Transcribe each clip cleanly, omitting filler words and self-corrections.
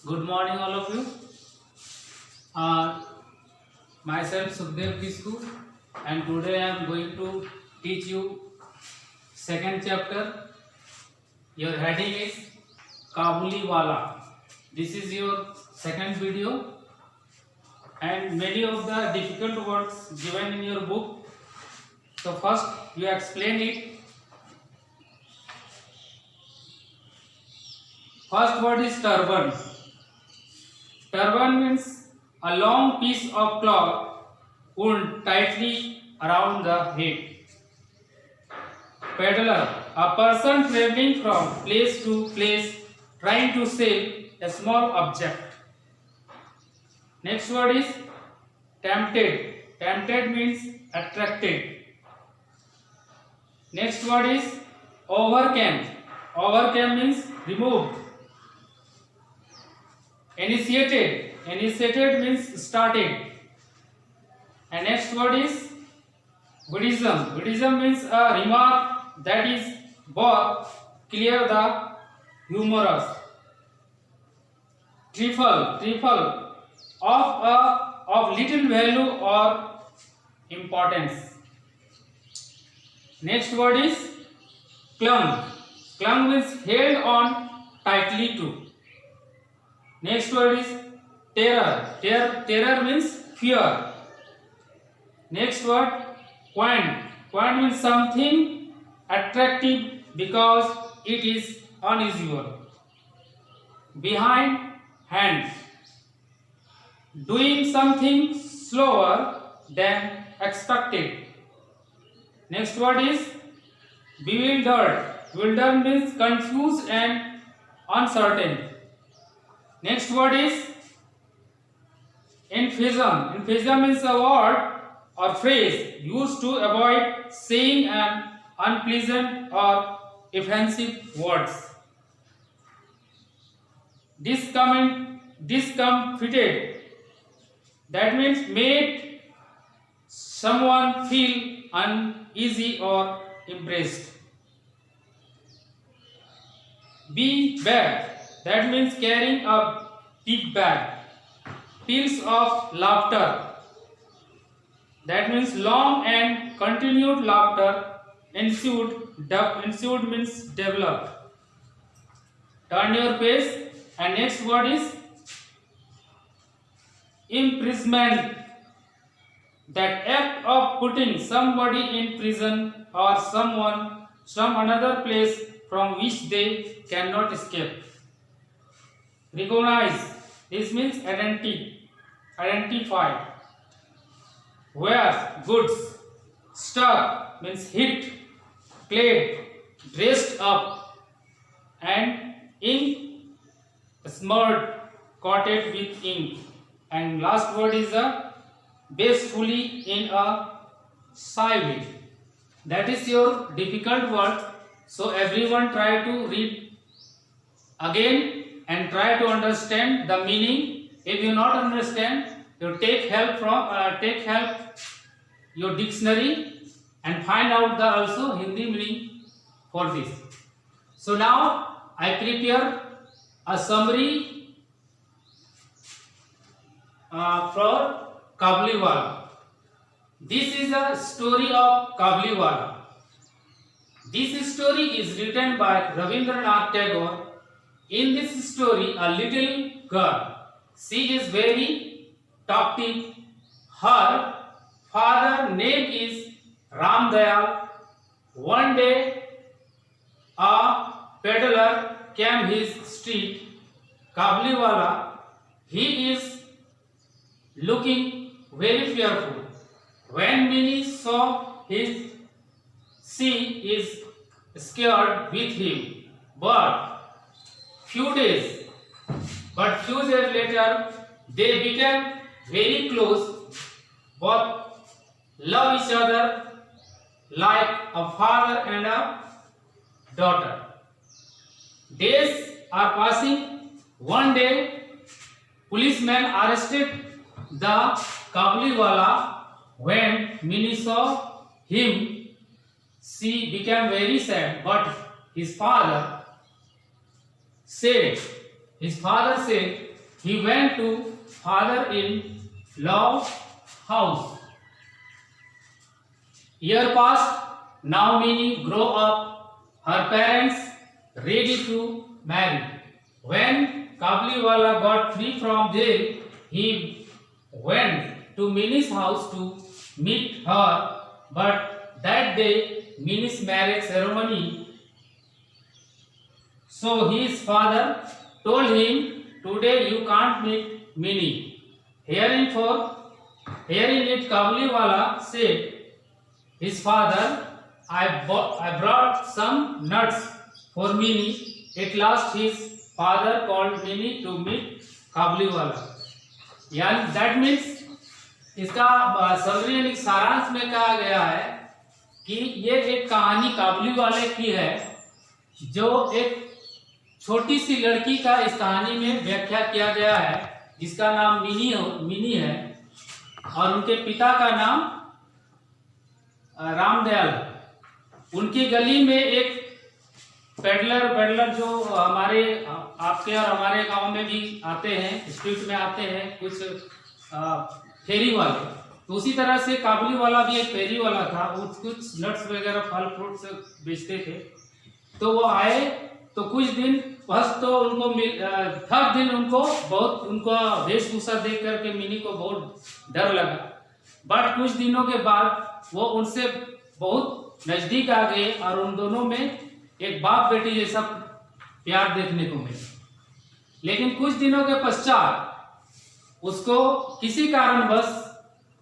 Good morning, all of you. Uh, Myself Sukhdev Kisku, and today I am going to teach you second chapter. Your heading is Kabuli Wala. This is your second video, and many of the difficult words given in your book. So first you explain it. First word is turban. Turban means a long piece of cloth pulled tightly around the head. Peddler, a person traveling from place to place trying to sell a small object. Next word is tempted. Tempted means attracted. Next word is overcame. Overcame means removed. Initiated. Initiated means started. And next word is Buddhism. Buddhism means a remark that is both clear the humorous. Trifle. Trifle of little value or importance. Next word is clung. Clung means held on tightly to. Next word is terror. Terror means fear. Next word quaint. Quaint means something attractive because it is unusual. Behind hand. Doing something slower than expected. Next word is bewildered. Bewildered means confused and uncertain. Next word is emphasis. Emphasis means a word or phrase used to avoid saying an unpleasant or offensive words. Discomfited. That means made someone feel uneasy or impressed. Be bag. That means carrying a big bag. Peals of laughter. That means long and continued laughter ensued. Ensued means developed. Turn your page. And next word is imprisonment. That act of putting somebody in prison or some another place from which they cannot escape. Recognize. This means identify. Wear. Goods. Stuck means hit. Clad. Dressed up. And ink. Smeared. Coated with ink. And last word is a basefully in a shy way. That is your difficult word. So everyone try to read again and try to understand the meaning. If you not understand, you take help your dictionary and find out the also Hindi meaning for this. So now I prepare a summary for Kabuliwala. This is a story of Kabuliwala. This story is written by Rabindranath Tagore. In this story, a little girl, she is very talkative. Her father name is Ram Dayal. One day, a peddler came his street, Kabuliwala. He is looking very fearful. When Minnie saw his, she is scared with him. But few days later, they became very close. Both love each other like a father and a daughter. Days are passing. One day, policemen arrested the Kabuliwala. When Minnie saw him, she became very sad. But his father said, he went to father-in-law house. Year passed. Now Minnie grow up. Her parents ready to marry. When Kabliwala got free from jail, he went to Minnie's house to meet her. But that day, Minnie's marriage ceremony. So his father told him, "Today you can't meet Minnie." Hearing it, Kabliwala said, his father, I brought some nuts for Minnie. At last his father called Minnie to meet Kabliwala. यानी that means इसका summary यानी सारांश में कहा गया है कि ये एक कहानी काबुलीवाले की है, जो एक छोटी सी लड़की का इस कहानी में व्याख्या किया गया है, जिसका नाम मिनी है और उनके पिता का नाम रामदयाल। उनकी गली में एक पेडलर जो हमारे आपके और हमारे गांव में भी आते हैं, स्ट्रीट में आते हैं कुछ फेरी वाले, तो उसी तरह से काबुलीवाला भी एक फेरी वाला था। वो कुछ नट्स वगैरह फल फ्रूट्स बेचते थे। तो वो आए तो कुछ दिन बस तो उनको हर दिन उनको बहुत उनका वेशभूषा देख करके मिनी को बहुत डर लगा। बट कुछ दिनों के बाद वो उनसे बहुत नजदीक आ गए और उन दोनों में एक बाप बेटी जैसा प्यार देखने को मिला। लेकिन कुछ दिनों के पश्चात उसको किसी कारणवश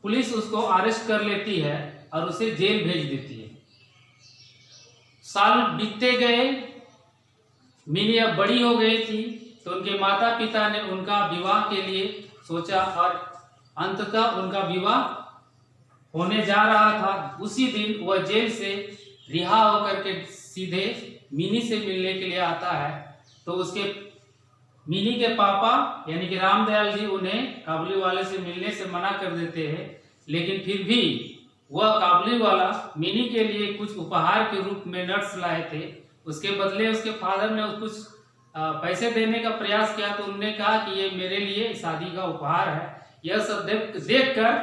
पुलिस उसको अरेस्ट कर लेती है और उसे जेल भेज देती है। साल बीतते गए, मिनी अब बड़ी हो गई थी, तो उनके माता पिता ने उनका विवाह के लिए सोचा और अंततः उनका विवाह होने जा रहा था। उसी दिन वह जेल से रिहा होकर के सीधे मिनी से मिलने के लिए आता है। तो उसके मिनी के पापा यानी कि रामदयाल जी उन्हें काबुलीवाले से मिलने से मना कर देते हैं, लेकिन फिर भी वह काबुलीवाला मिनी के लिए कुछ उपहार के रूप में नट्स लाए थे। उसके बदले उसके फादर ने कुछ पैसे देने का प्रयास किया, तो उन्होंने कहा कि ये मेरे लिए शादी का उपहार है। यह सब देख कर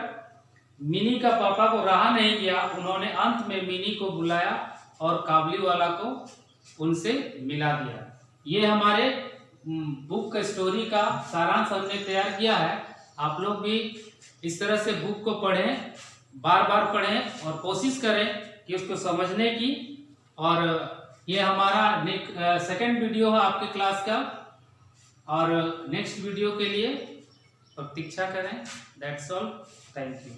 मिनी का पापा को रहा नहीं गया। उन्होंने अंत में मिनी को बुलाया और काबुलीवाला को उनसे मिला दिया। ये हमारे बुक का स्टोरी का सारांश हमने तैयार किया है। आप लोग भी इस तरह से बुक को पढ़ें, बार बार पढ़ें और कोशिश करें कि उसको समझने की। और ये हमारा सेकंड वीडियो है आपके क्लास का, और नेक्स्ट वीडियो के लिए प्रतीक्षा करें। That's all, thank you.